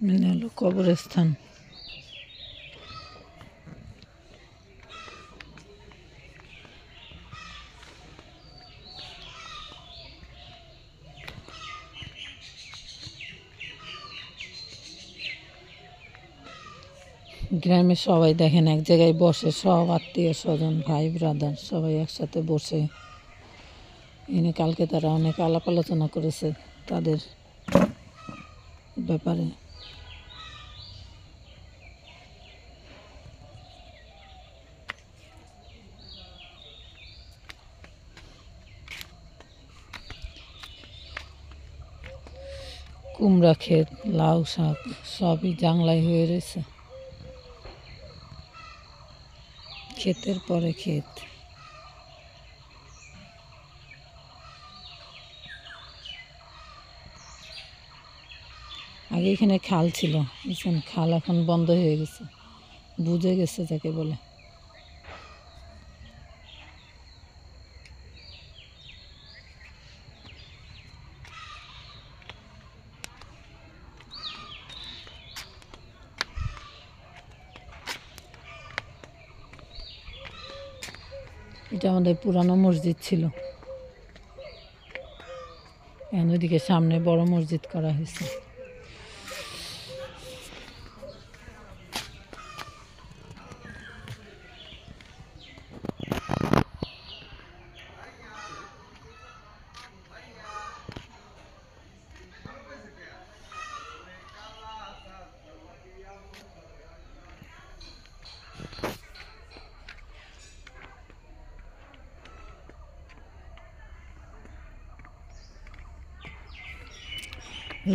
মানে হলো কবরস্থান। গ্রামের সবাই দেখেন এক জায়গায় বসে, সব আত্মীয় স্বজন ভাই ব্রাদার সবাই একসাথে বসে এনে কালকে তারা অনেক আলাপ আলোচনা করেছে তাদের ব্যাপারে। কুমড়া ক্ষেত, লাউ শাক সবই জাংলায় হয়ে রয়েছে, ক্ষেতের পরে ক্ষেত। আগে এখানে খাল ছিল, খাল এখন বন্ধ হয়ে গেছে, বুঝে গেছে যাকে বলে। এটা আমাদের পুরানো মসজিদ ছিল, এখন ওইদিকে সামনে বড় মসজিদ করা হয়েছে।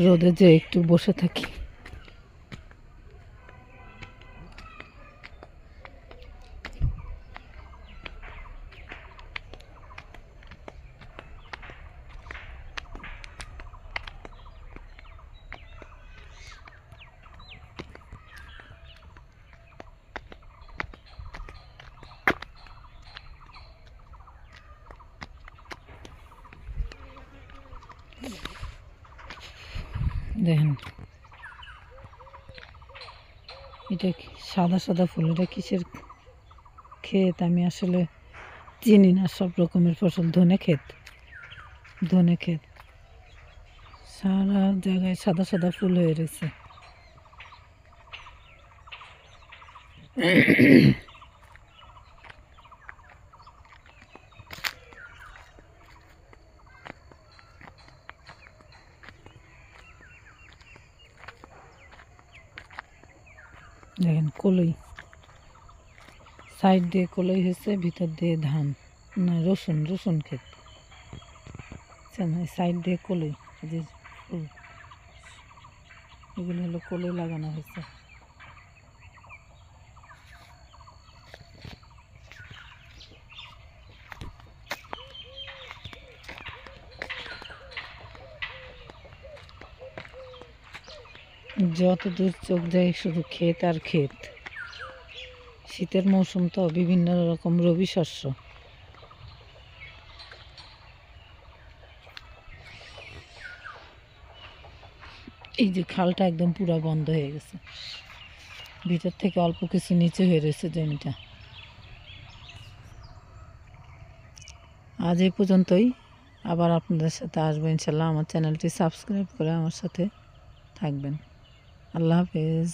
রোদে যে একটু বসে থাকি। দেখেন এটা সাদা সাদা ফুল, এটা কিসের ক্ষেত আমি আসলে চিনি না। সব রকমের ফসল, ধনে ক্ষেত, ধনে ক্ষেত, সারা জায়গায় সাদা সাদা ফুল হয়ে রয়েছে। দেখেন কলই, সাইড দিয়ে কলই হয়েছে, ভিতর দিয়ে ধান, না রসুন, রসুন ক্ষেত, সাইড দিয়ে কলই, যে ফুল এগুলো হলো কলই লাগানো হয়েছে। যত দূর চোখ যায় শুধু ক্ষেত আর ক্ষেত। শীতের মৌসুম তো, বিভিন্ন রকম রবি শস্য। এই যে খালটা একদম পুরো বন্ধ হয়ে গেছে, ভিতর থেকে অল্প কিছু নিচে হয়ে রয়েছে জমিটা। আজ এই পর্যন্তই, আবার আপনাদের সাথে আসবো ইনশাল্লাহ। আমার চ্যানেলটি সাবস্ক্রাইব করে আমার সাথে থাকবেন। আল্লাহ হাফেজ।